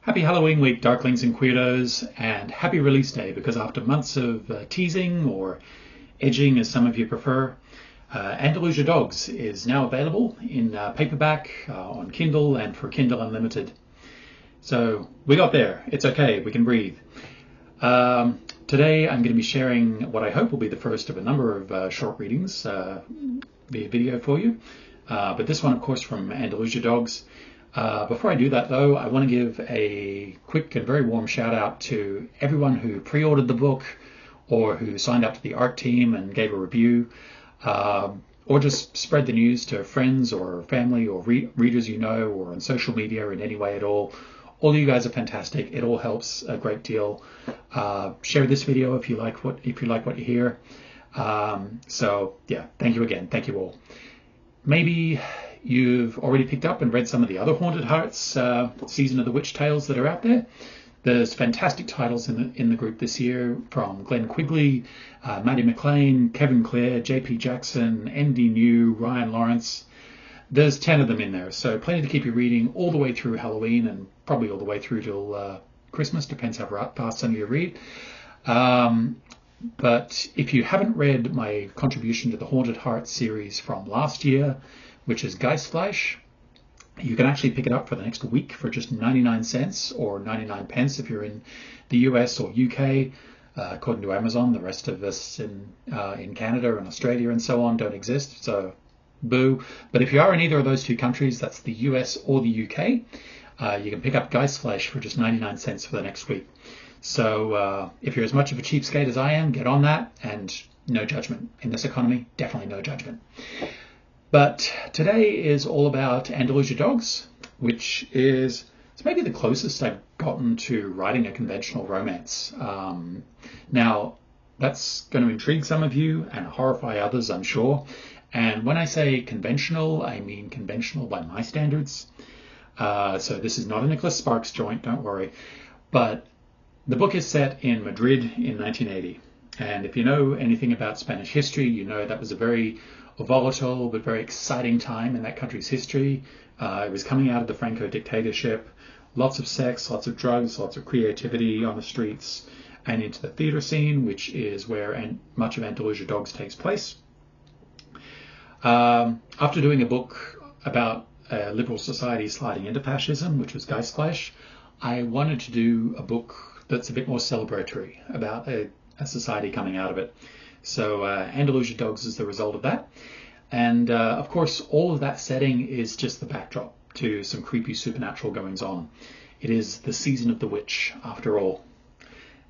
Happy Halloween week, Darklings and Queerdos, and happy release day, because after months of teasing or edging, as some of you prefer, Andalusia Dogs is now available in paperback, on Kindle, and for Kindle Unlimited. So we got there. It's okay. We can breathe. Today I'm going to be sharing what I hope will be the first of a number of short readings via video for you. But this one, of course, from Andalusia Dogs. Before I do that, though, I want to give a quick and very warm shout out to everyone who pre-ordered the book, or who signed up to the art team and gave a review, or just spread the news to friends or family or readers you know, or on social media in any way at all. All of you guys are fantastic. It all helps a great deal. Share this video if you like what you hear. So yeah, thank you again. Thank you all. Maybe you've already picked up and read some of the other Haunted Hearts Season of the Witch tales that are out there. There's fantastic titles in the group this year, from Glenn Quigley, Maddie McLean, Kevin Clare, JP Jackson, Andy New, Ryan Lawrence. There's 10 of them in there, so plenty to keep you reading all the way through Halloween, and probably all the way through till Christmas, depends how fast some of you read. But if you haven't read my contribution to the Haunted Hearts series from last year, which is Geistfleisch, you can actually pick it up for the next week for just 99 cents or 99 pence if you're in the US or UK. According to Amazon, the rest of us in Canada and Australia and so on don't exist, so boo. But if you are in either of those two countries, that's the US or the UK, you can pick up Geistfleisch for just 99 cents for the next week. So if you're as much of a cheapskate as I am, get on that, and no judgment. In this economy, definitely no judgment. But today is all about Andalusia Dogs, which is maybe the closest I've gotten to writing a conventional romance. Now, that's going to intrigue some of you and horrify others, I'm sure. And when I say conventional, I mean conventional by my standards. So this is not a Nicholas Sparks joint, don't worry. But the book is set in Madrid in 1980. And if you know anything about Spanish history, you know that was a very volatile but very exciting time in that country's history. It was coming out of the Franco dictatorship. Lots of sex, lots of drugs, lots of creativity on the streets, and into the theatre scene, which is where much of Andalusia Dogs takes place. After doing a book about liberal society sliding into fascism, which was Geistfleisch, I wanted to do a book that's a bit more celebratory about a society coming out of it. So Andalusia Dogs is the result of that. And of course, all of that setting is just the backdrop to some creepy supernatural goings on. It is the season of the witch, after all.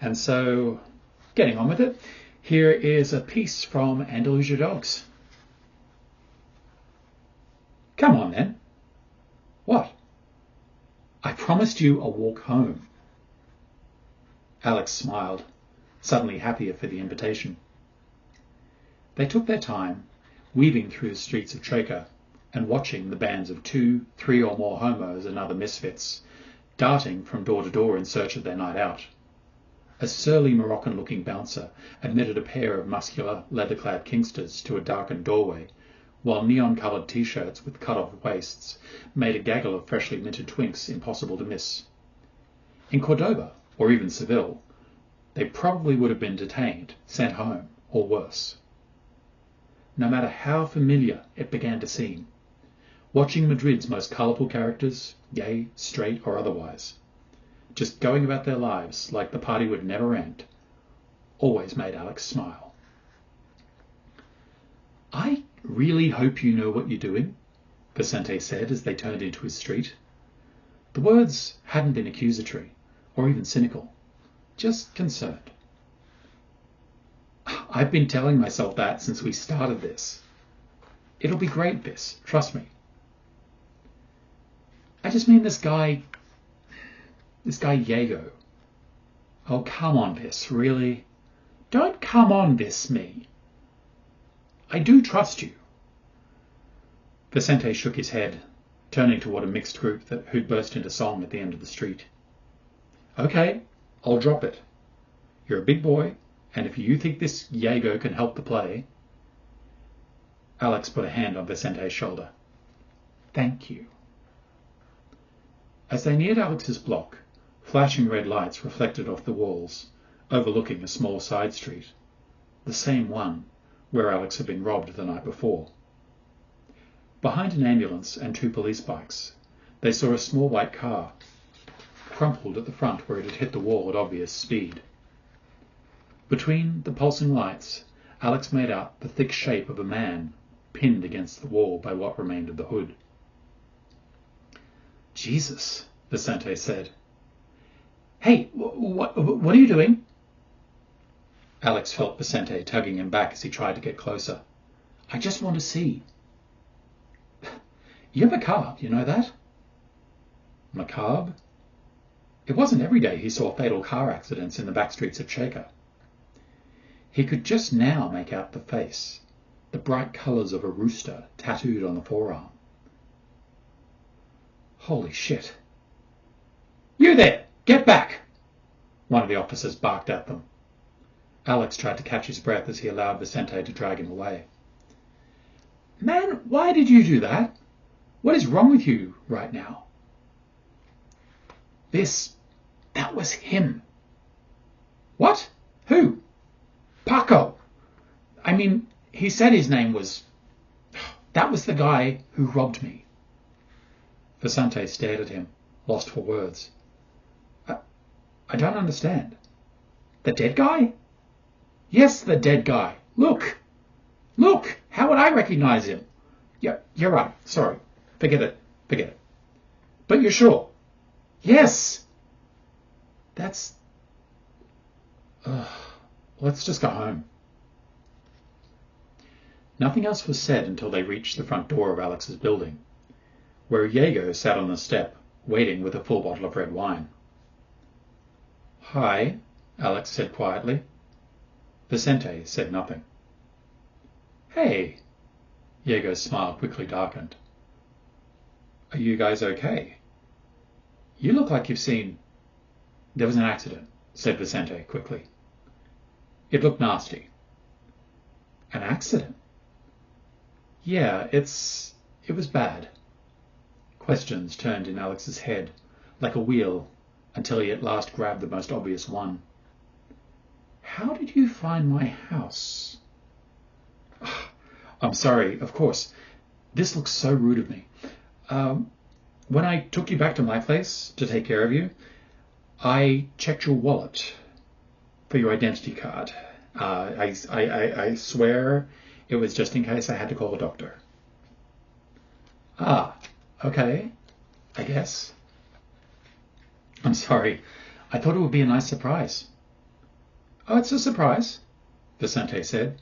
And so, getting on with it, here is a piece from Andalusia Dogs. Come on then. What? I promised you a walk home. Alex smiled, suddenly happier for the invitation. They took their time, weaving through the streets of Traker and watching the bands of 2, 3 or more homos and other misfits, darting from door to door in search of their night out. A surly Moroccan-looking bouncer admitted a pair of muscular, leather-clad Kingsters to a darkened doorway, while neon-coloured T-shirts with cut-off waists made a gaggle of freshly minted twinks impossible to miss. In Cordoba, or even Seville, they probably would have been detained, sent home, or worse. No matter how familiar it began to seem, watching Madrid's most colourful characters, gay, straight or otherwise, just going about their lives like the party would never end, always made Alex smile. I really hope you know what you're doing, Vicente said as they turned into his street. The words hadn't been accusatory or even cynical, just concerned. I've been telling myself that since we started this. It'll be great, Vis, trust me. I just mean this guy Diego. Oh, come on, Vis, really? Don't come on, Vis, me. I do trust you. Vicente shook his head, turning toward a mixed group who'd burst into song at the end of the street. Okay, I'll drop it. You're a big boy, and if you think this Diego can help the play... Alex put a hand on Vicente's shoulder. Thank you. As they neared Alex's block, Flashing red lights reflected off the walls, overlooking a small side street, the same one where Alex had been robbed the night before. Behind an ambulance and 2 police bikes, they saw a small white car, crumpled at the front where it had hit the wall at obvious speed. Between the pulsing lights, Alex made out the thick shape of a man pinned against the wall by what remained of the hood. "Jesus," Vicente said. "Hey, what are you doing?" Alex felt Vicente tugging him back as he tried to get closer. "I just want to see." "You're macabre, you know that?" Macabre? It wasn't every day he saw fatal car accidents in the back streets of Shaker. He could just now make out the face, the bright colours of a rooster tattooed on the forearm. Holy shit. "You there! Get back!" one of the officers barked at them. Alex tried to catch his breath as he allowed Vicente to drag him away. "Man, why did you do that? What is wrong with you right now?" That was him." "What? Who?" "Paco. I mean, he said his name was... That was the guy who robbed me." Vicente stared at him, lost for words. I don't understand. The dead guy?" "Yes, the dead guy. Look! Look! How would I recognize him?" "Yeah, you're right. Sorry. Forget it. But you're sure?" "Yes." That's... let's just go home. Nothing else was said until they reached the front door of Alex's building, where Diego sat on the step, waiting with a full bottle of red wine. "Hi," Alex said quietly. Vicente said nothing. "Hey." Diego's smile quickly darkened. "Are you guys okay? You look like you've seen..." "There was an accident," said Vicente quickly. "It looked nasty." "An accident?" "Yeah, it was bad." Questions turned in Alex's head like a wheel until he at last grabbed the most obvious one. "How did you find my house?" "I'm sorry, of course. This looks so rude of me. When I took you back to my place to take care of you, I checked your wallet for your identity card. I swear it was just in case I had to call a doctor." "Ah, okay, I guess." "I'm sorry. I thought it would be a nice surprise." "Oh, it's a surprise," Vicente said.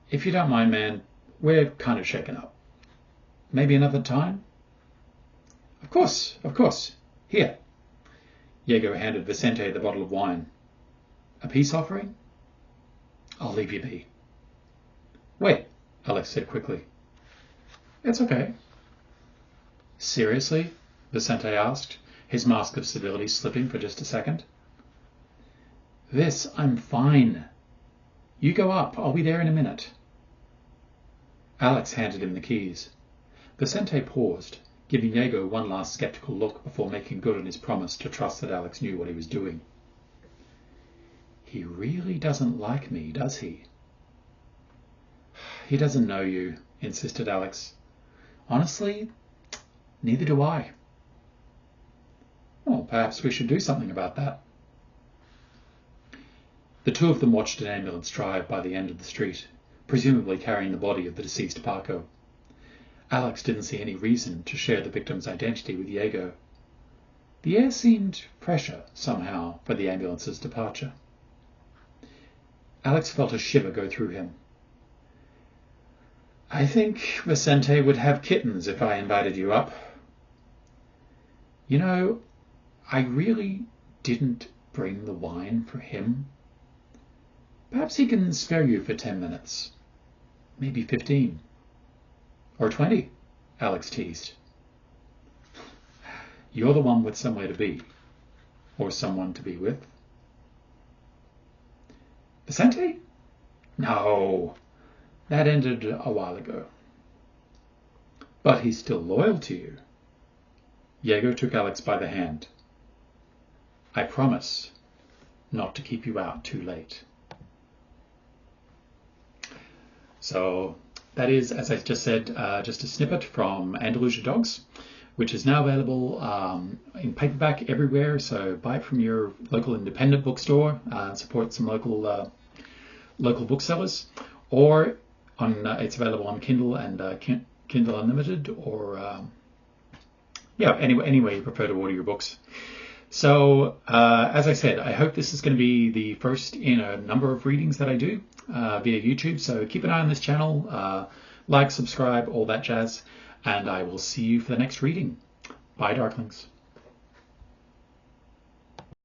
"If you don't mind, man, we're kind of shaken up. Maybe another time?" Of course. Here." Diego handed Vicente the bottle of wine. "A peace offering?" "I'll leave you be." "Wait," Alex said quickly. "It's okay." "Seriously?" Vicente asked, his mask of civility slipping for just a second. I'm fine. You go up. I'll be there in a minute." Alex handed him the keys. Vicente paused, giving Diego one last sceptical look before making good on his promise to trust that Alex knew what he was doing. "He really doesn't like me, does he?" "He doesn't know you," insisted Alex. "Honestly, neither do I." "Well, perhaps we should do something about that." The two of them watched an ambulance drive by the end of the street, presumably carrying the body of the deceased Paco. Alex didn't see any reason to share the victim's identity with Diego. The air seemed fresher, somehow, for the ambulance's departure. Alex felt a shiver go through him. "I think Vicente would have kittens if I invited you up. You know, I really didn't bring the wine for him. Perhaps he can spare you for 10 minutes. Maybe 15. Or 20, Alex teased. "You're the one with somewhere to be. Or someone to be with." "Vicente? No. That ended a while ago." "But he's still loyal to you." Diego took Alex by the hand. I promise not to keep you out too late. So that is, as I just said, just a snippet from Andalusia Dogs, which is now available in paperback everywhere. So buy it from your local independent bookstore, support some local booksellers, or it's available on Kindle and Kindle Unlimited, or any way you prefer to order your books. So as I said, I hope this is going to be the first in a number of readings that I do via YouTube. So keep an eye on this channel, like, subscribe, all that jazz, and I will see you for the next reading. Bye, Darklings.